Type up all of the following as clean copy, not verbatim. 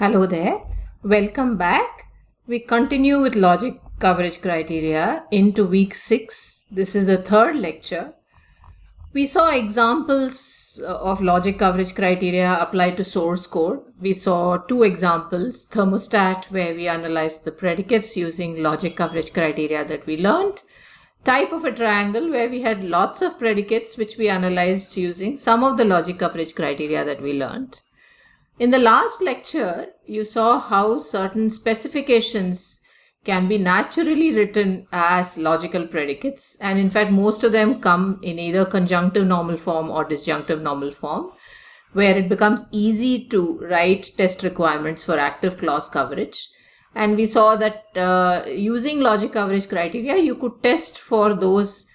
Hello there. Welcome back. We continue with logic coverage criteria into week 6. This is the third lecture. We saw examples of logic coverage criteria applied to source code. We saw two examples, thermostat, where we analyzed the predicates using logic coverage criteria that we learned. Type of a triangle, where we had lots of predicates which we analyzed using some of the logic coverage criteria that we learned. In the last lecture, you saw how certain specifications can be naturally written as logical predicates, and in fact most of them come in either conjunctive normal form or disjunctive normal form, where it becomes easy to write test requirements for active clause coverage. And we saw that using logic coverage criteria, you could test for those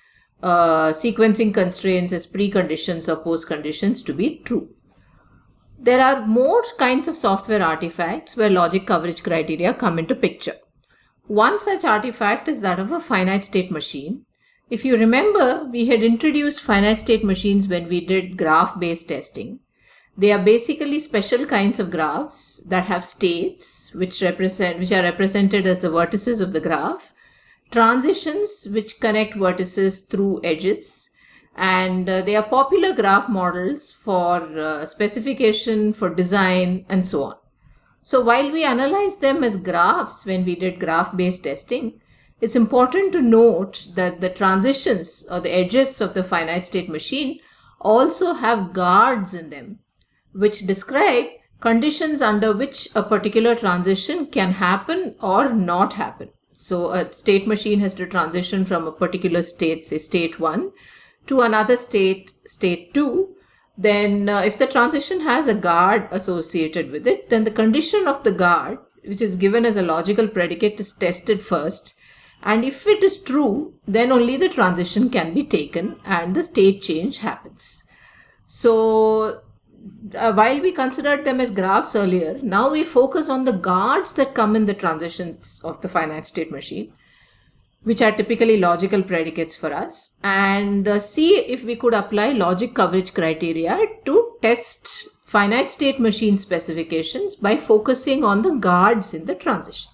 sequencing constraints as preconditions or postconditions to be true. There are more kinds of software artifacts where logic coverage criteria come into picture. One such artifact is that of a finite state machine. If you remember, we had introduced finite state machines when we did graph-based testing. They are basically special kinds of graphs that have states which are represented as the vertices of the graph, transitions which connect vertices through edges, and they are popular graph models for specification, for design, and so on. So while we analyzed them as graphs when we did graph-based testing, it's important to note that the transitions or the edges of the finite state machine also have guards in them, which describe conditions under which a particular transition can happen or not happen. So a state machine has to transition from a particular state, say state 1, to another state, state 2, then if the transition has a guard associated with it, then the condition of the guard, which is given as a logical predicate, is tested first. And if it is true, then only the transition can be taken and the state change happens. So while we considered them as graphs earlier, now we focus on the guards that come in the transitions of the finite state machine, which are typically logical predicates for us, and see if we could apply logic coverage criteria to test finite state machine specifications by focusing on the guards in the transition.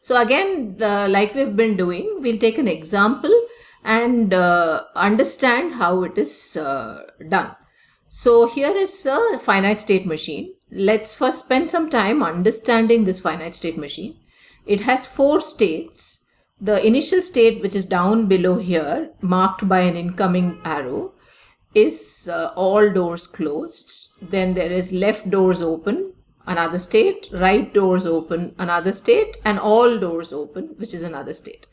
So again, like we've been doing, we'll take an example and understand how it is done. So here is a finite state machine. Let's first spend some time understanding this finite state machine. It has 4 states. The initial state, which is down below here, marked by an incoming arrow, is all doors closed. Then there is left doors open, another state, right doors open, another state, and all doors open, which is another state.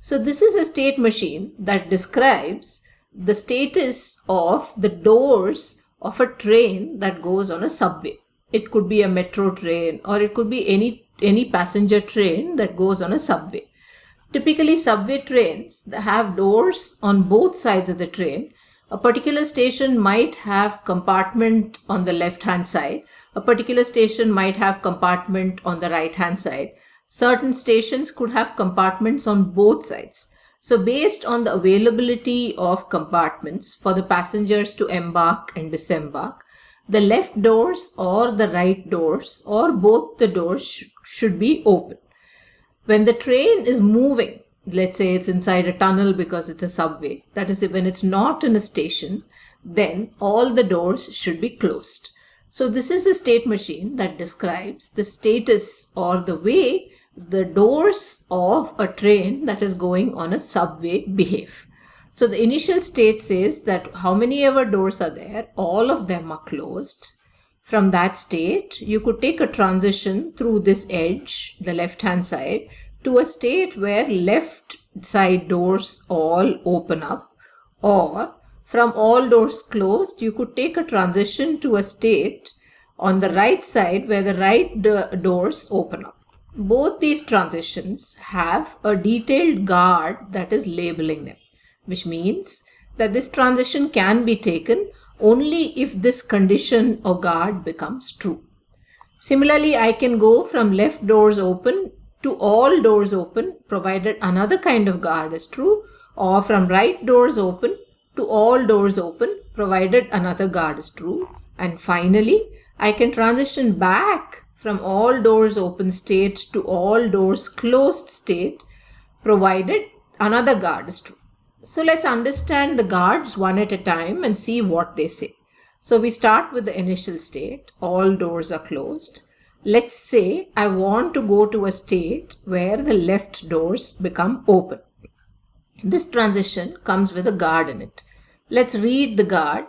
So this is a state machine that describes the status of the doors of a train that goes on a subway. It could be a metro train, or it could be any passenger train that goes on a subway. Typically, subway trains have doors on both sides of the train. A particular station might have compartment on the left-hand side. A particular station might have compartment on the right-hand side. Certain stations could have compartments on both sides. So based on the availability of compartments for the passengers to embark and disembark, the left doors or the right doors or both the doors should be open. When the train is moving, let's say it's inside a tunnel because it's a subway, that is, when it's not in a station, then all the doors should be closed. So this is a state machine that describes the status or the way the doors of a train that is going on a subway behave. So the initial state says that how many ever doors are there, all of them are closed. From that state, you could take a transition through this edge, the left-hand side, to a state where left side doors all open up, or from all doors closed, you could take a transition to a state on the right side where the right doors open up. Both these transitions have a detailed guard that is labeling them, which means that this transition can be taken only if this condition or guard becomes true. Similarly, I can go from left doors open to all doors open provided another kind of guard is true, or from right doors open to all doors open provided another guard is true. And finally, I can transition back from all doors open state to all doors closed state, provided another guard is true. So let's understand the guards one at a time and see what they say. So we start with the initial state, all doors are closed. Let's say I want to go to a state where the left doors become open. This transition comes with a guard in it. Let's read the guard,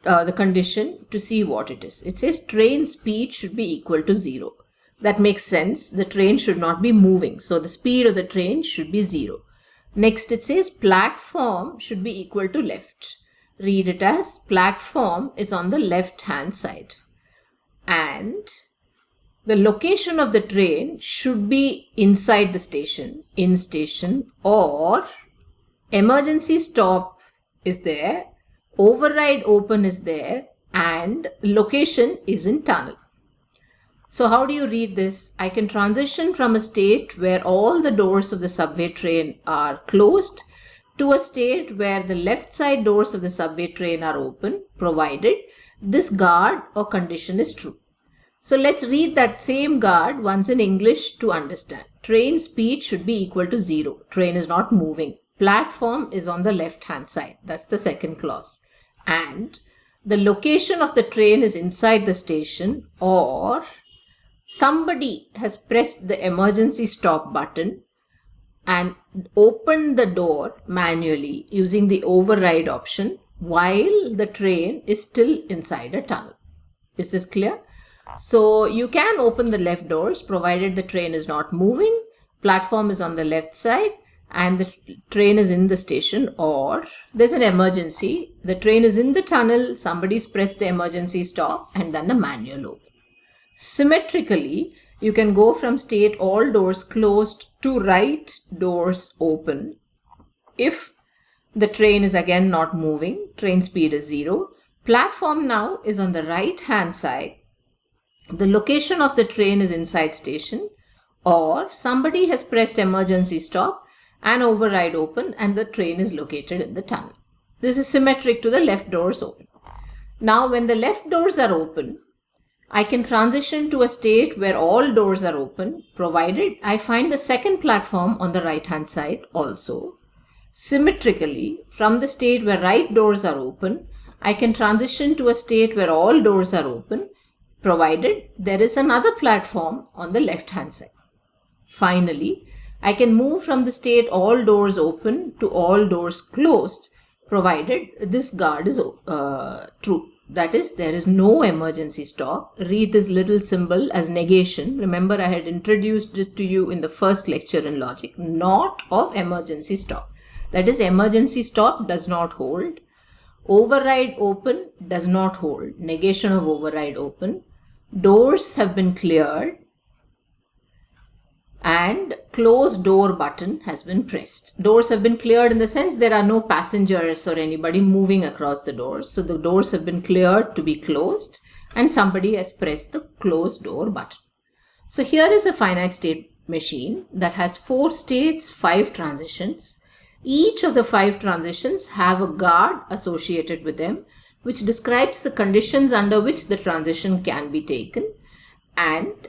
the condition to see what it is. It says train speed should be equal to 0. That makes sense. The train should not be moving. So the speed of the train should be 0. Next it says platform should be equal to left. Read it as platform is on the left hand side. And the location of the train should be inside the station, in station, or emergency stop is there, override open is there, and location is in tunnel. So how do you read this? I can transition from a state where all the doors of the subway train are closed to a state where the left side doors of the subway train are open, provided this guard or condition is true. So let's read that same guard once in English to understand. Train speed should be equal to 0. Train is not moving. Platform is on the left hand side. That's the second clause. And the location of the train is inside the station, or somebody has pressed the emergency stop button and opened the door manually using the override option while the train is still inside a tunnel. Is this clear? So you can open the left doors provided the train is not moving, platform is on the left side, and the train is in the station, or there's an emergency, the train is in the tunnel, somebody's pressed the emergency stop and done a manual open. Symmetrically, you can go from state all doors closed to right doors open. If the train is again not moving, train speed is 0, platform now is on the right hand side, the location of the train is inside station, or somebody has pressed emergency stop and override open and the train is located in the tunnel. This is symmetric to the left doors open. Now when the left doors are open, I can transition to a state where all doors are open, provided I find the second platform on the right hand side also. Symmetrically, from the state where right doors are open, I can transition to a state where all doors are open, provided there is another platform on the left hand side. Finally, I can move from the state all doors open to all doors closed, provided this guard is true. That is, there is no emergency stop. Read this little symbol as negation. Remember, I had introduced it to you in the first lecture in logic. Not of emergency stop. That is, emergency stop does not hold. Override open does not hold. Negation of override open. Doors have been cleared. And close door button has been pressed. Doors have been cleared in the sense there are no passengers or anybody moving across the doors. So the doors have been cleared to be closed and somebody has pressed the close door button. So here is a finite state machine that has 4 states, 5 transitions. Each of the 5 transitions have a guard associated with them, which describes the conditions under which the transition can be taken, and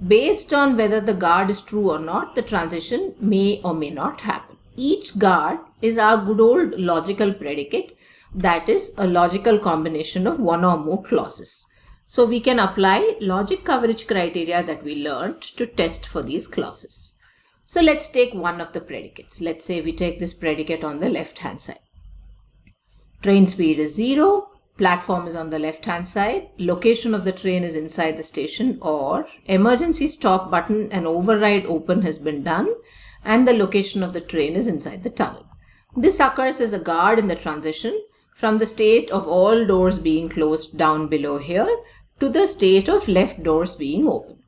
based on whether the guard is true or not, the transition may or may not happen. Each guard is our good old logical predicate, that is a logical combination of one or more clauses. So we can apply logic coverage criteria that we learned to test for these clauses. So let's take one of the predicates. Let's say we take this predicate on the left hand side. Train speed is 0. Platform is on the left hand side, location of the train is inside the station, or emergency stop button and override open has been done and the location of the train is inside the tunnel. This occurs as a guard in the transition from the state of all doors being closed down below here to the state of left doors being open.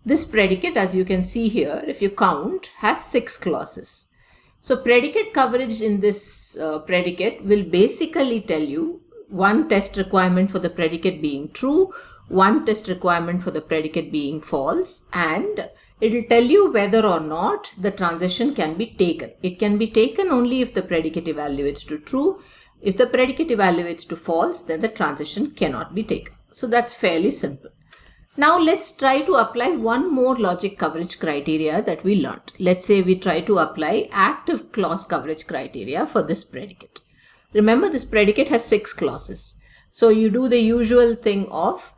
This predicate, as you can see here, if you count, has 6 clauses. So predicate coverage in this predicate will basically tell you one test requirement for the predicate being true, one test requirement for the predicate being false, and it will tell you whether or not the transition can be taken. It can be taken only if the predicate evaluates to true. If the predicate evaluates to false, then the transition cannot be taken. So that's fairly simple. Now let's try to apply one more logic coverage criteria that we learned. Let's say we try to apply active clause coverage criteria for this predicate. Remember, this predicate has 6 clauses. So you do the usual thing of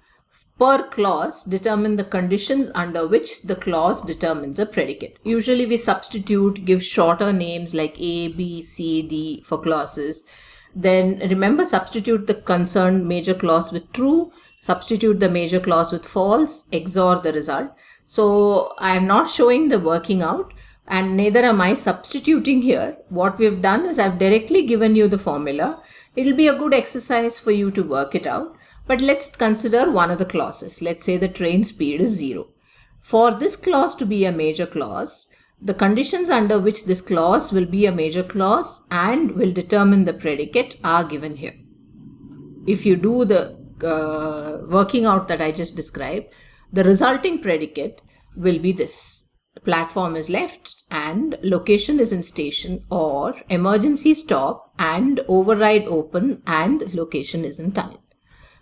per clause determine the conditions under which the clause determines a predicate. Usually we substitute, give shorter names like A, B, C, D for clauses. Then remember, substitute the concerned major clause with true, substitute the major clause with false, XOR the result. So I am not showing the working out, and neither am I substituting here. What we've done is I've directly given you the formula. It'll be a good exercise for you to work it out. But let's consider one of the clauses. Let's say the train speed is 0. For this clause to be a major clause, the conditions under which this clause will be a major clause and will determine the predicate are given here. If you do the working out that I just described, the resulting predicate will be this. Platform is left and location is in station, or emergency stop and override open and location is in tunnel.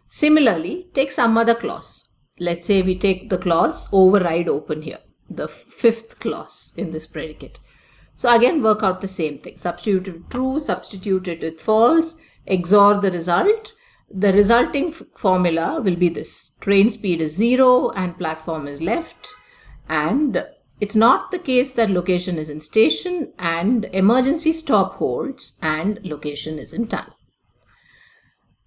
Similarly, take some other clause. Let's say we take the clause override open here, the 5th clause in this predicate. So again, work out the same thing. Substitute it with true, substitute it with false, XOR the result. The resulting formula will be this. Train speed is 0 and platform is left, and it's not the case that location is in station and emergency stop holds and location is in tunnel.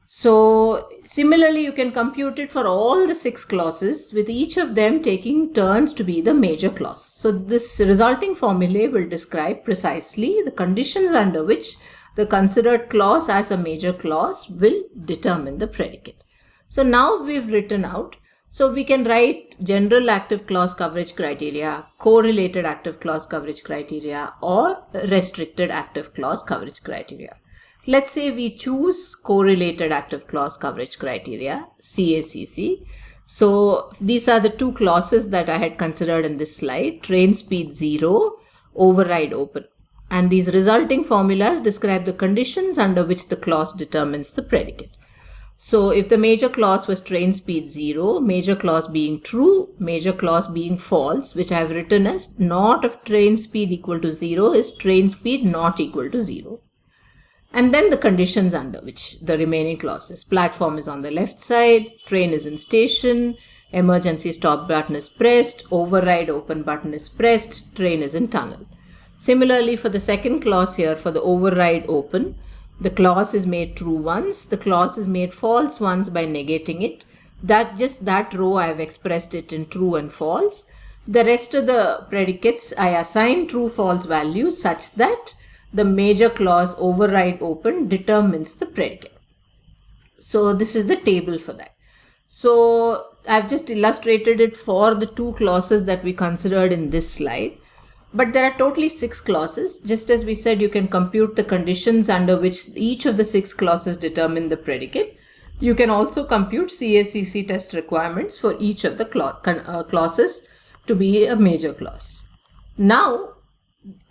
So similarly, you can compute it for all the 6 clauses, with each of them taking turns to be the major clause. So this resulting formula will describe precisely the conditions under which the considered clause as a major clause will determine the predicate. So now we've written out. So we can write general active clause coverage criteria, correlated active clause coverage criteria, or restricted active clause coverage criteria. Let's say we choose correlated active clause coverage criteria, CACC. So these are the 2 clauses that I had considered in this slide: train speed 0, override open. And these resulting formulas describe the conditions under which the clause determines the predicate. So if the major clause was train speed 0, major clause being true, major clause being false, which I have written as not of train speed equal to 0 is train speed not equal to 0. And then the conditions under which the remaining clauses: platform is on the left side, train is in station, emergency stop button is pressed, override open button is pressed, train is in tunnel. Similarly, for the second clause here, for the override open, the clause is made true once, the clause is made false once by negating it. That row I have expressed it in true and false. The rest of the predicates I assign true false values such that the major clause override open determines the predicate. So this is the table for that. So I've just illustrated it for the 2 clauses that we considered in this slide. But there are totally 6 clauses. Just as we said, you can compute the conditions under which each of the 6 clauses determine the predicate. You can also compute CACC test requirements for each of the clauses to be a major clause. Now,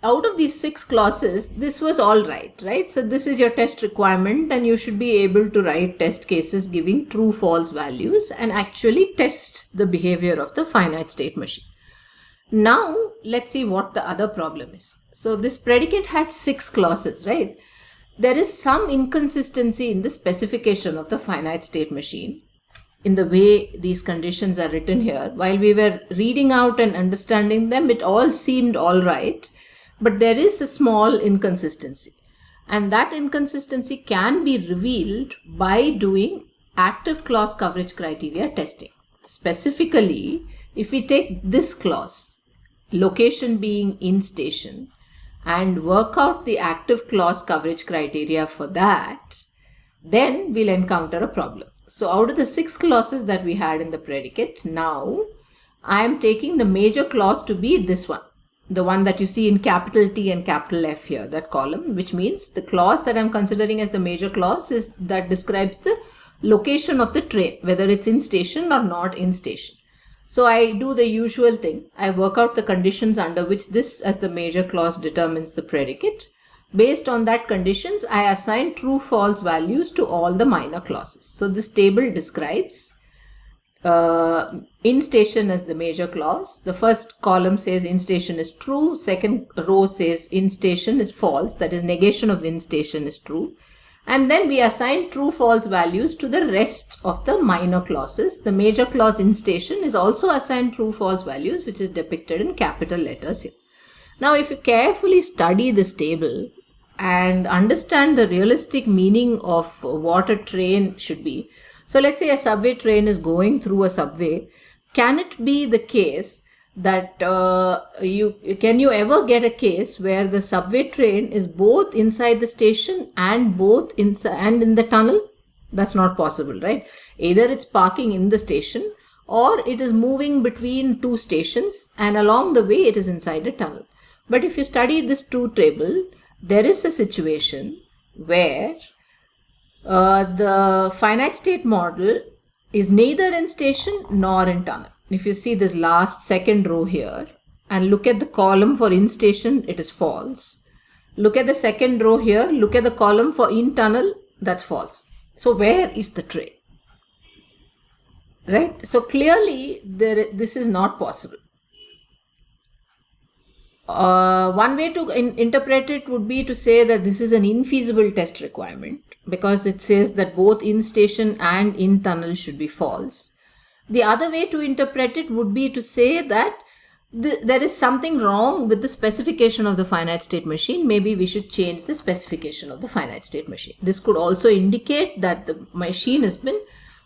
out of these 6 clauses, this was all right? So this is your test requirement, and you should be able to write test cases giving true false values and actually test the behavior of the finite state machine. Now let's see what the other problem is. So this predicate had 6 clauses, right? There is some inconsistency in the specification of the finite state machine in the way these conditions are written here. While we were reading out and understanding them, it all seemed all right, but there is a small inconsistency, and that inconsistency can be revealed by doing active clause coverage criteria testing. Specifically, if we take this clause, location being in station, and work out the active clause coverage criteria for that, then we'll encounter a problem. So out of the 6 clauses that we had in the predicate, now I am taking the major clause to be this one, the one that you see in capital T and capital F here, that column, which means the clause that I'm considering as the major clause is that describes the location of the train, whether it's in station or not in station. So I do the usual thing. I work out the conditions under which this as the major clause determines the predicate. Based on that conditions, I assign true false values to all the minor clauses. So this table describes in station as the major clause. The first column says in station is true. Second row says in station is false. That is, negation of in station is true. And then we assign true false values to the rest of the minor clauses. The major clause in station is also assigned true false values, which is depicted in capital letters here. Now, if you carefully study this table and understand the realistic meaning of what a train should be. So let's say a subway train is going through a subway. Can it be the case that can you ever get a case where the subway train is both inside the station and both inside and in the tunnel? That's not possible, right? Either it's parking in the station or it is moving between two stations and along the way it is inside a tunnel. But if you study this truth table, there is a situation where the finite state model is neither in station nor in tunnel. If you see this last second row here and look at the column for in station, it is false. Look at the second row here, look at the column for in tunnel, that's false. So where is the train? Right? So clearly this is not possible. One way to interpret it would be to say that this is an infeasible test requirement because it says that both in station and in tunnel should be false. The other way to interpret it would be to say that there is something wrong with the specification of the finite state machine. Maybe we should change the specification of the finite state machine. This could also indicate that the machine has been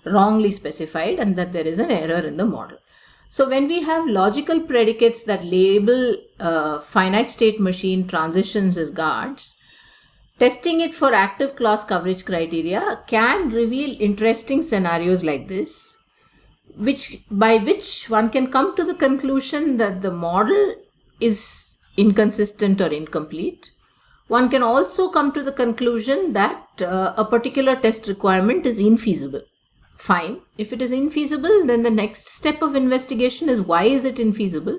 wrongly specified and that there is an error in the model. So when we have logical predicates that label finite state machine transitions as guards, testing it for active clause coverage criteria can reveal interesting scenarios like this, by which one can come to the conclusion that the model is inconsistent or incomplete. One can also come to the conclusion that a particular test requirement is infeasible. Fine. If it is infeasible, then the next step of investigation is why is it infeasible?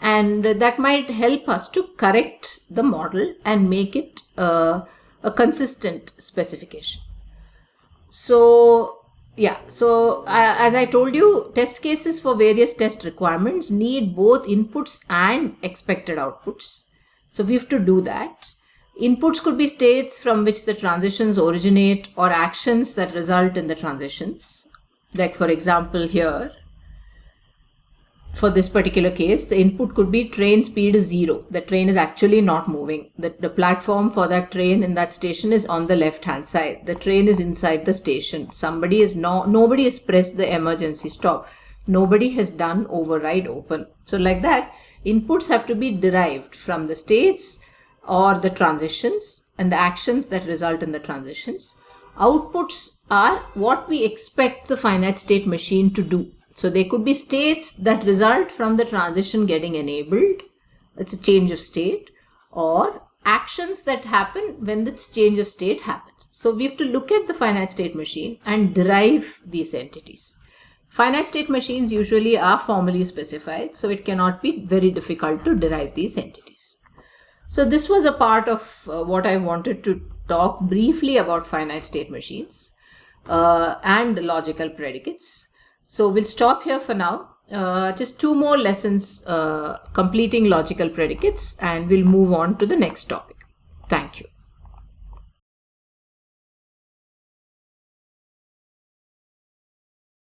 And that might help us to correct the model and make it a consistent specification. So as I told you, test cases for various test requirements need both inputs and expected outputs. So we have to do that. Inputs could be states from which the transitions originate or actions that result in the transitions. Like for example here, for this particular case, the input could be train speed is 0. The train is actually not moving. The platform for that train in that station is on the left hand side. The train is inside the station. Nobody has pressed the emergency stop. Nobody has done override open. So like that, inputs have to be derived from the states or the transitions and the actions that result in the transitions. Outputs are what we expect the finite state machine to do. So they could be states that result from the transition getting enabled. It's a change of state, or actions that happen when this change of state happens. So we have to look at the finite state machine and derive these entities. Finite state machines usually are formally specified, so it cannot be very difficult to derive these entities. So this was a part of what I wanted to talk briefly about finite state machines and logical predicates. So we'll stop here for now. Just 2 more lessons completing logical predicates and we'll move on to the next topic. Thank you.